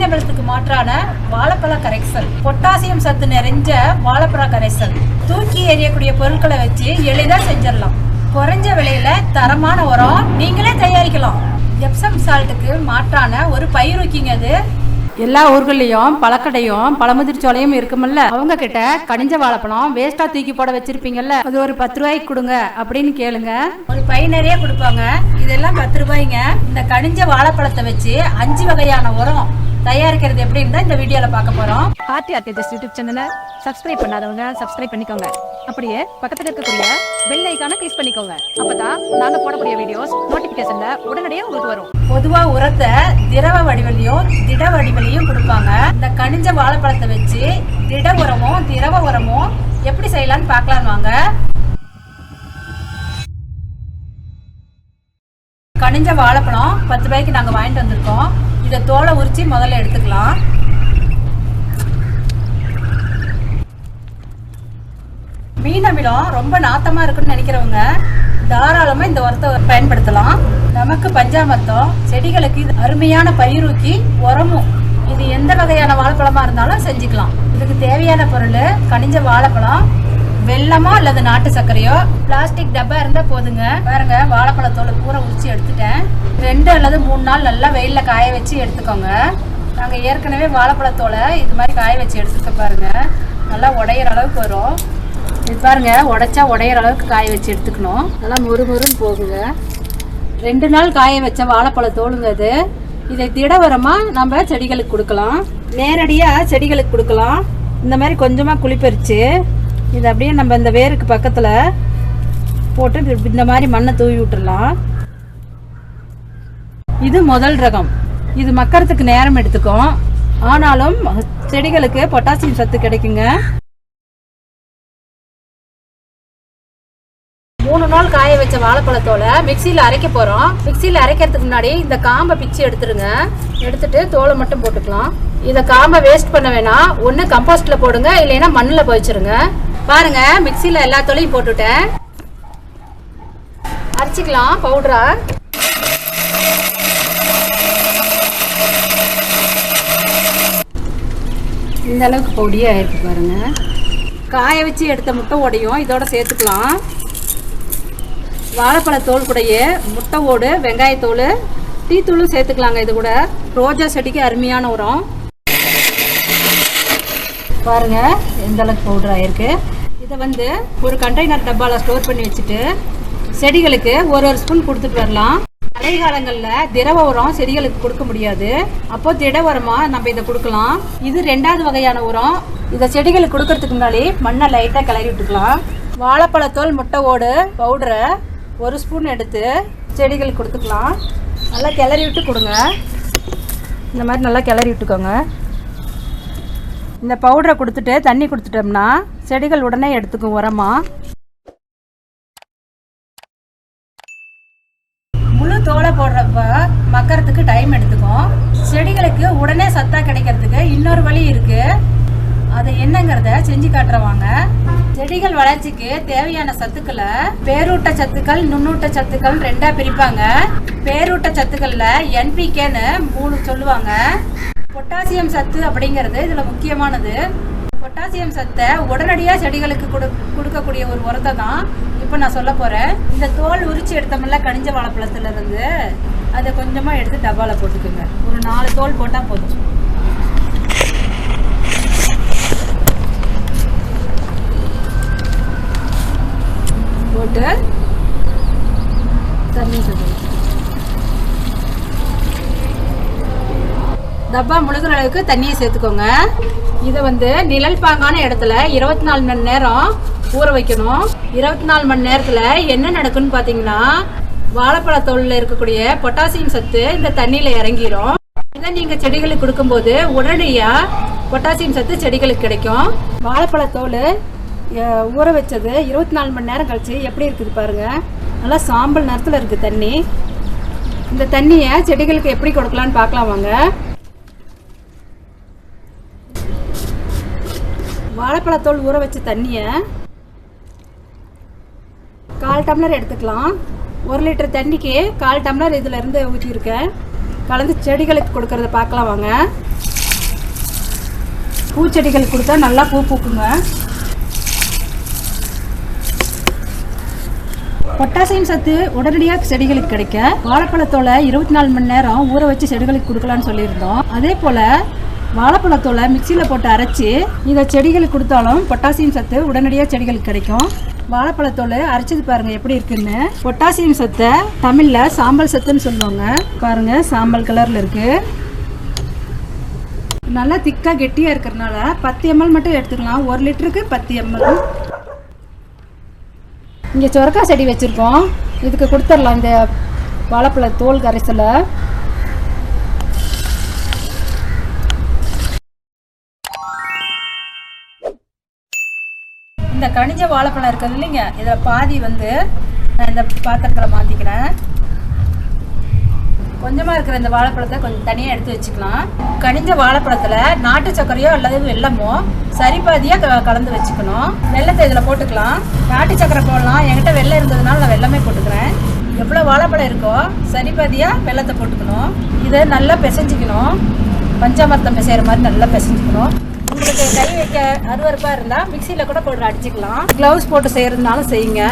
அமினபலத்துக்கு மாற்றான வாழைப்பழ கரைசல், பொட்டாசியம் சத்து நிறைஞ்ச வாழைப்பழ கரைசல். தூக்கி எறியக்கூடிய பொருட்களை வச்சு எளிதா செஞ்சிடலாம். குறைஞ்ச விலையில தரமான உரம் நீங்களே தயாரிக்கலாம். எப்சம் சால்ட்டுக்கு மாற்றான ஒரு பயிரூக்கிங்க. அது எல்லா ஊர்கள்லயும் பழக்கடையும் பழமுதிர்ச்சோலையும் இருக்குமல்ல, அவங்க கிட்ட கனிஞ்ச வாழைப்பழம் வேஸ்டா தூக்கி போட வச்சிருப்பீங்கல்ல, அது ஒரு 10 ரூபாய்க்கு கொடுங்க அப்படின்னு கேளுங்க. ஒரு பை நிறைய கொடுப்பாங்க. இதெல்லாம் 10 ரூபாய்ங்க. இந்த கனிஞ்ச வாழைப்பழத்தை வச்சு 5 வகையான உரம் தயாரிக்கிறது எப்படின்னு தான் இந்த வீடியோல பார்க்க போறோம். ஆர்டி ஆர்டிஜஸ்ட் யூடியூப் சேனலை சப்ஸ்கிரைப் பண்ணாதவங்க சப்ஸ்கிரைப் பண்ணிக்கோங்க. அப்படியே பக்கத்துல இருக்கக்கூடிய பெல் ஐகானை கிளிக் பண்ணிக்கோங்க. அப்பதான் நாங்க போடக்கூடிய வீடியோஸ் நோட்டிபிகேஷன்ல உடனடியாக உங்களுக்கு வரும். பொதுவா உரத்தை திரவ வடிவிலையும் திட வடிவிலையும் கொடுப்பாங்க. இந்த கனிஞ்ச வாழைப்பழத்தை வச்சு திட உரமும் திரவ உரமும் எப்படி செய்யலாம்னு பார்க்கலாம் வாங்க. கனிஞ்ச வாழைப்பழம் 10 ரூபாய்க்கு நாங்க வாங்கிட்டு வந்திருக்கோம். இதை தோலை உரிச்சு முதல்ல எடுத்துக்கலாம். மீன் அமிலம் ரொம்ப நாத்தமா இருக்குன்னு நினைக்கிறவங்க தாராளமா இந்த உரத்தை பயன்படுத்தலாம். நமக்கு பஞ்சாமர்த்தம் செடிகளுக்கு இது அருமையான பயிரூக்கி உரமும். இது எந்த வகையான வாழைப்பழமா இருந்தாலும் செஞ்சுக்கலாம். இதுக்கு தேவையான பொருள் கனிஞ்ச வாழைப்பழம், வெல்லமோ அல்லது நாட்டு சர்க்கரையோ, பிளாஸ்டிக் டப்பா இருந்தா போதுங்க. பாருங்க, வாழைப்பழத்தோலை பூரா உரிச்சு எடுத்துட்டேன். 2 அல்லது 3 நாள் நல்லா வெயில்ல காய வச்சு எடுத்துக்கோங்க. நாங்க ஏற்கனவே வாழைப்பழத்தோலை இது மாதிரி காய வச்சு எடுத்துக்க பாருங்க. நல்லா உடையிற அளவுக்கு வரும். இது பாருங்க, உடைச்சா உடையிற அளவுக்கு காய வச்சு எடுத்துக்கணும். நல்லா முறுமுறுன்னு போகுங்க. 2 நாள் காய வச்ச வாழைப்பழத்தோலுங்க அது. இதை திடவரமா நம்ம செடிகளுக்கு கொடுக்கலாம். நேரடியா செடிகளுக்கு கொடுக்கலாம். இந்த மாதிரி கொஞ்சமா குளிப்பறிச்சு இது அப்படியே நம்ம இந்த வேருக்கு பக்கத்துல போட்டு இந்த மாதிரி மண்ணை தூவி விட்டுடலாம். இது முதல் ரகம். இது மக்கறதுக்கு நேரம் எடுத்துக்கும். ஆனாலும் செடிகளுக்கு பொட்டாசியம் சத்து கிடைக்குங்க. 3 நாள் காய வச்ச வாழைப்பழத்தோலை மிக்சியில் அரைக்க போகிறோம். மிக்சியில் அரைக்கிறதுக்கு முன்னாடி இந்த காம்பை பிச்சு எடுத்துருங்க. எடுத்துட்டு தோலை மட்டும் போட்டுக்கலாம். இதை காம்பை வேஸ்ட் பண்ண வேணாம். ஒன்று கம்போஸ்டில் போடுங்க, இல்லைன்னா மண்ணில் போயிச்சிருங்க. பாருங்க, மிக்சியில் எல்லா தோலையும் போட்டுட்டேன். அரைச்சிக்கலாம் பவுடரா. இந்த அளவுக்கு பொடியாக ஆயிருக்கு பாருங்க. காய வச்சு எடுத்த முட்டை ஓடையும் இதோட சேர்த்துக்கலாம். வாழைப்பழத்தோல் கூடயே முட்டை ஓடு, வெங்காயத்தோல், டீத்தூளும் சேர்த்துக்கலாங்க. இது கூட ரோஜா செடிக்கு அருமையான உரம். பாருங்க எந்த அளவுக்கு பவுடர் ஆயிருக்கு. இதை ஒரு கண்டெய்னர் டப்பாவில் ஸ்டோர் பண்ணி வச்சுட்டு செடிகளுக்கு ஒரு ஸ்பூன் கொடுத்துட்டு வரலாம். மழை காலங்களில் திரவ உரம் செடிகளுக்கு கொடுக்க முடியாது. அப்போ திட உரமாக நம்ம இதை கொடுக்கலாம். இது 2வது வகையான உரம். இதை செடிகளுக்கு கொடுக்கறதுக்கு முன்னாடி மண்ணை லைட்டாக கிளறி விட்டுக்கலாம். வாழைப்பழத்தோல், முட்டை ஓடு பவுடரை 1 ஸ்பூன் எடுத்து செடிகளுக்கு கொடுத்துக்கலாம். நல்லா கிளறி விட்டு கொடுங்க. இந்த மாதிரி நல்லா கிளறி விட்டுக்கோங்க. இந்த பவுடரை கொடுத்துட்டு தண்ணி கொடுத்துட்டோம்னா செடிகள் உடனே எடுத்துக்கும் உரமா. முழு தோலை போடுறப்ப மக்கறதுக்கு டைம் எடுத்துக்கும். செடிகளுக்கு உடனே சத்தா கிடைக்கிறதுக்கு இன்னொரு வழி இருக்கு. அது என்னங்கிறத செஞ்சு காட்டுறவாங்க. செடிகள் வளர்ச்சிக்கு தேவையான சத்துக்களை பேரூட்ட சத்துக்கள், நுண்ணூட்ட சத்துக்கள் 2ஆ பிரிப்பாங்க. பேரூட்ட சத்துக்கள்ல NPKன்னு 3 சொல்லுவாங்க. பொட்டாசியம் சத்து அப்படிங்கிறது இதுல முக்கியமானது. பொட்டாசியம் சத்தை உடனடியாக செடிகளுக்கு கொடுக்கக்கூடிய ஒரு உரத்தை தான் இப்போ நான் சொல்ல போகிறேன். இந்த தோல் உரிச்சு எடுத்தோம்ல கனிஞ்ச வாழைப்பழத்துல இருந்து அதை கொஞ்சமாக எடுத்து டப்பாவில் போட்டுக்குங்க. ஒரு 4 தோல் போட்டால் போதும். போட்டு தண்ணி சேர்த்து டப்பா முழுகிற அளவுக்கு தண்ணியை சேர்த்துக்கோங்க. இதை நிழல் பாங்கான இடத்துல 24 மணி நேரம் ஊற வைக்கணும். 24 மணி நேரத்தில் என்ன நடக்குன்னு பார்த்தீங்கன்னா, வாழைப்பழத்தோலில் இருக்கக்கூடிய பொட்டாசியம் சத்து இந்த தண்ணியில் இறங்கிடும். இதை நீங்கள் செடிகளுக்கு கொடுக்கும்போது உடனடியாக பொட்டாசியம் சத்து செடிகளுக்கு கிடைக்கும். வாழைப்பழத்தோல் ஊற வச்சது 24 மணி நேரம் கழிச்சு எப்படி இருக்குது பாருங்க. நல்லா சாம்பல் நேரத்தில் இருக்குது தண்ணி. இந்த தண்ணியை செடிகளுக்கு எப்படி கொடுக்கலான்னு பார்க்கலாம் வாங்க. வாழைப்பழத்தோல் ஊற வச்ச தண்ணியை 1/4 டம்ளர் எடுத்துக்கலாம். 1 லிட்டர் தண்ணிக்கு 1/4 டம்ளர் இதில் இருந்து ஊற்றிருக்கேன். கலந்து செடிகளுக்கு கொடுக்கறத பார்க்கலாம் வாங்க. பூச்செடிகள் கொடுத்தா நல்லா பூ பூக்குங்க. பொட்டாசியம் சத்து உடனடியாக செடிகளுக்கு கிடைக்க வாழைப்பழத்தோலை 24 மணி நேரம் ஊற வச்சு செடிகளுக்கு கொடுக்கலான்னு சொல்லியிருந்தோம். அதே போல் வாழைப்பழத்தோலை மிக்சியில் போட்டு அரைச்சி இதை செடிகளுக்கு கொடுத்தாலும் பொட்டாசியம் சத்து உடனடியாக செடிகளுக்கு கிடைக்கும். வாழைப்பழத்தோலை அரைச்சது பாருங்கள் எப்படி இருக்குன்னு. பொட்டாசியம் சத்தை தமிழில் சாம்பல் சத்துன்னு சொல்லுவாங்க. பாருங்கள் சாம்பல் கலரில் இருக்குது. நல்லா திக்காக கெட்டியாக இருக்கிறதுனால 10 ml மட்டும் எடுத்துக்கலாம். 1 லிட்டருக்கு 10 ml. இங்கே சொரக்காய் செடி வச்சுருக்கோம். இதுக்கு கொடுத்துடலாம் இந்த வாழைப்பழ தோல் கரைசலை. இந்த கனிஞ்ச வாழைப்பழம் இருக்குது இல்லைங்க, இதில் பாதி வந்து நான் இந்த பாத்திரத்தில் மாற்றிக்கிறேன். கொஞ்சமாக இருக்கிற இந்த வாழைப்பழத்தை கொஞ்சம் தனியாக எடுத்து வச்சுக்கலாம். கனிஞ்ச வாழைப்பழத்தில் நாட்டு சர்க்கரையோ அல்லது வெல்லமோ சரிபாதியாக கலந்து வச்சுக்கணும். வெல்லத்தை இதில் போட்டுக்கலாம். நாட்டு சர்க்கரை போடலாம், என்கிட்ட வெல்லம் இருந்ததுனால நான் வெல்லமே போட்டுக்கிறேன். எவ்வளோ வாழைப்பழம் இருக்கோ சரிபாதியாக வெல்லத்தை போட்டுக்கணும். இதை நல்லா பிசைஞ்சிக்கணும். பஞ்சாமிர்தம் பிசைகிற மாதிரி நல்லா பிசைஞ்சிக்கணும். உங்களுக்கு கை வைக்க அருவருப்பாக இருந்தால் மிக்சியில் கூட போட்டு அடிச்சுக்கலாம். க்ளவுஸ் போட்டு செய்கிறதுனாலும் செய்யுங்க.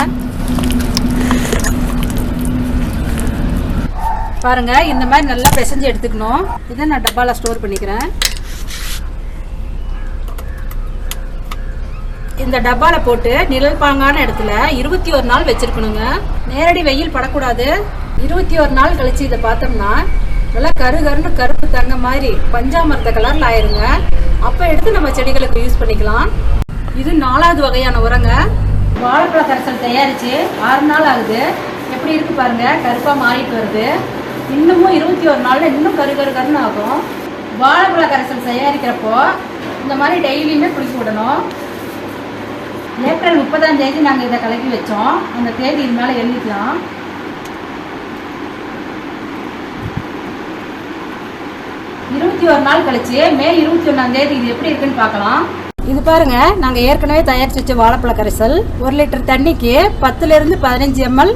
பாருங்க, இந்த மாதிரி நல்லா பிசைஞ்சு எடுத்துக்கணும். இதை நான் டப்பாவில் ஸ்டோர் பண்ணிக்கிறேன். இந்த டப்பாவில் போட்டு நிழல் பாங்கான இடத்துல 21 நாள் வச்சிருக்கணுங்க. நேரடி வெயில் படக்கூடாது. 21 நாள் கழிச்சு இதை பார்த்தோம்னா நல்லா கருகருன்னு கருப்பு தங்க மாதிரி பஞ்சாமிர்த கலரில் ஆயிருங்க. அப்போ எடுத்து நம்ம செடிகளுக்கு யூஸ் பண்ணிக்கலாம். இது 4வது வகையான உரங்க. வாழைப்பழ கரைசல் தயாரித்து 6 நாள் ஆகுது. எப்படி இருக்கு பாருங்க, கருப்பாக மாறிட்டு வருது. இன்னமும் 21 நாளில் இன்னும் கருன்னு ஆகும். வாழைப்பழ கரைசல் தயாரிக்கிறப்போ இந்த மாதிரி டெய்லியுமே குளிக்க விடணும். ஏப்ரல் 30ஆம் தேதி நாங்கள் இதை கலக்கி வச்சோம். அந்த தேதி இது மேலே எழுதிக்கலாம். இருபத்தி 21 நாள் கழிச்சு மே 21ஆம் தேதி இது எப்படி இருக்குன்னு பார்க்கலாம். இது பாருங்க, நாங்கள் ஏற்கனவே தயாரித்து வச்ச வாழைப்பழ கரைசல். 1 லிட்டர் தண்ணிக்கு 10லிருந்து 15 ml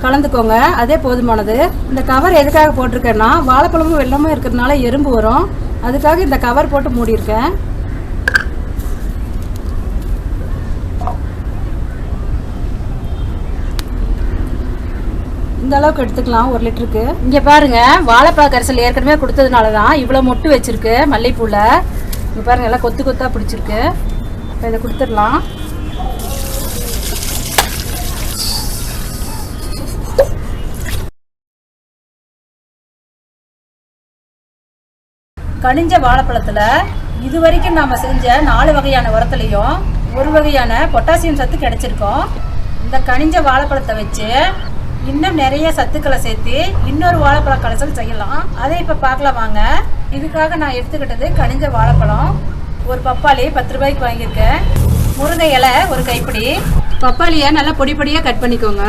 கலந்துக்கோங்க. அதே போதுமானது. இந்த கவர் எதுக்காக போட்டிருக்கேன்னா வாழைப்பழமும் வெல்லமும் இருக்கிறதுனால எறும்பு வரும். அதுக்காக இந்த கவர் போட்டு மூடியிருக்கேன். இந்த அளவுக்கு எடுத்துக்கலாம் 1 லிட்டருக்கு. இங்கே பாருங்க, வாழைப்பழ கரைசல் ஏற்கனவே கொடுத்ததுனால தான் இவ்வளோ மொட்டு வச்சிருக்கு மல்லிகைப்பூவில். இங்கே பாருங்க, எல்லாம் கொத்து கொத்தாக பிடிச்சிருக்கு. இப்போ இதை கொடுத்துடலாம். கனிஞ்ச வாழைப்பழத்தில் இது வரைக்கும் நாம் செஞ்ச 4 வகையான உரத்துலையும் 1 வகையான பொட்டாசியம் சத்து கிடைச்சிருக்கோம். இந்த கனிஞ்ச வாழைப்பழத்தை வச்சு இன்னும் நிறைய சத்துக்களை சேர்த்து இன்னொரு வாழைப்பழ கரைசல் செய்யலாம். அதை இப்போ பார்க்கலாம் வாங்க. இதுக்காக நான் எடுத்துக்கிட்டது கனிஞ்ச வாழைப்பழம். ஒரு பப்பாளி 10 ரூபாய்க்கு வாங்கியிருக்கேன். முருங்கை இலை 1 கைப்பிடி. பப்பாளியை நல்லா பொடிப்பொடியாக கட் பண்ணிக்கோங்க.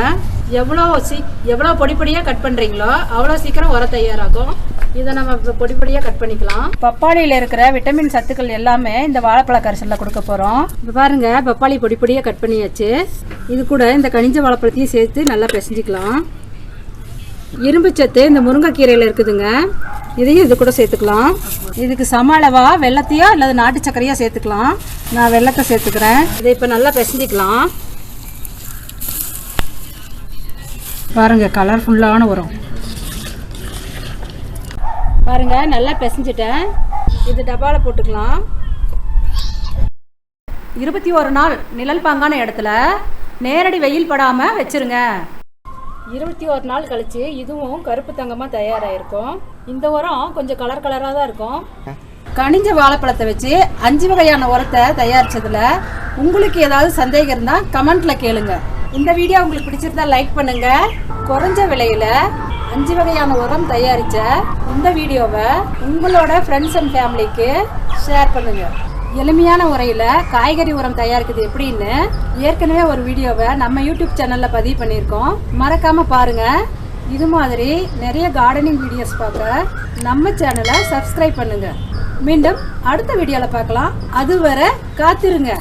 எவ்வளோ பொடிப்பொடியாக கட் பண்ணுறீங்களோ அவ்வளோ சீக்கிரம் உரம் தயாராகும். இதை நம்ம பொடிப்பொடியாக கட் பண்ணிக்கலாம். பப்பாளியில் இருக்கிற விட்டமின் சத்துக்கள் எல்லாமே இந்த வாழைப்பழ கரைசலில் கொடுக்க போகிறோம். இப்போ பாருங்க, பப்பாளி பொடிப்பொடியாக கட் பண்ணியாச்சு. இது கூட இந்த கனிஞ்ச வாழைப்பழத்தையும் சேர்த்து நல்லா பிசைஞ்சிக்கலாம். இரும்பு சத்து இந்த முருங்கைக்கீரையில் இருக்குதுங்க. இதையும் இது கூட சேர்த்துக்கலாம். இதுக்கு சம அளவா வெல்லத்தையோ அல்லது நாட்டு சர்க்கரையோ சேர்த்துக்கலாம். நான் வெல்லத்தை சேர்த்துக்கிறேன். இதை இப்போ நல்லா பிசைஞ்சிக்கலாம். பாருங்க, கலர்ஃபுல்லான உரம். பாருங்க, நல்லா பிசைஞ்சிட்டேன். இது டப்பாவில் போட்டுக்கலாம். 21 நாள் நிழல் பாங்கான இடத்துல நேரடி வெயில் படாமல் வச்சிருங்க. 21 நாள் கழிச்சு இதுவும் கருப்பு தங்கமாக தயாராகிருக்கும். இந்த உரம் கொஞ்சம் கலராக தான் இருக்கும். கனிஞ்ச வாழைப்பழத்தை வச்சு 5 வகையான உரத்தை தயாரிச்சதுல உங்களுக்கு ஏதாவது சந்தேகம் இருந்தால் கமெண்ட்ல கேளுங்க. இந்த வீடியோ உங்களுக்கு பிடிச்சிருந்தா லைக் பண்ணுங்க. குறைஞ்ச விலையில 5 வகையான உரம் தயாரிச்ச இந்த வீடியோவை உங்களோட ஃப்ரெண்ட்ஸ் அண்ட் ஃபேமிலிக்கு ஷேர் பண்ணுங்க. எளிமையான முறையில் காய்கறி உரம் தயாரிக்கிறது எப்படின்னு ஏற்கனவே ஒரு வீடியோவை நம்ம யூடியூப் சேனலில் பதிவு பண்ணியிருக்கோம். மறக்காமல் பாருங்கள். இது மாதிரி நிறைய கார்டனிங் வீடியோஸ் பார்க்க நம்ம சேனலை சப்ஸ்கிரைப் பண்ணுங்கள். மீண்டும் அடுத்த வீடியோவில் பார்க்கலாம். அதுவரை காத்திருங்க.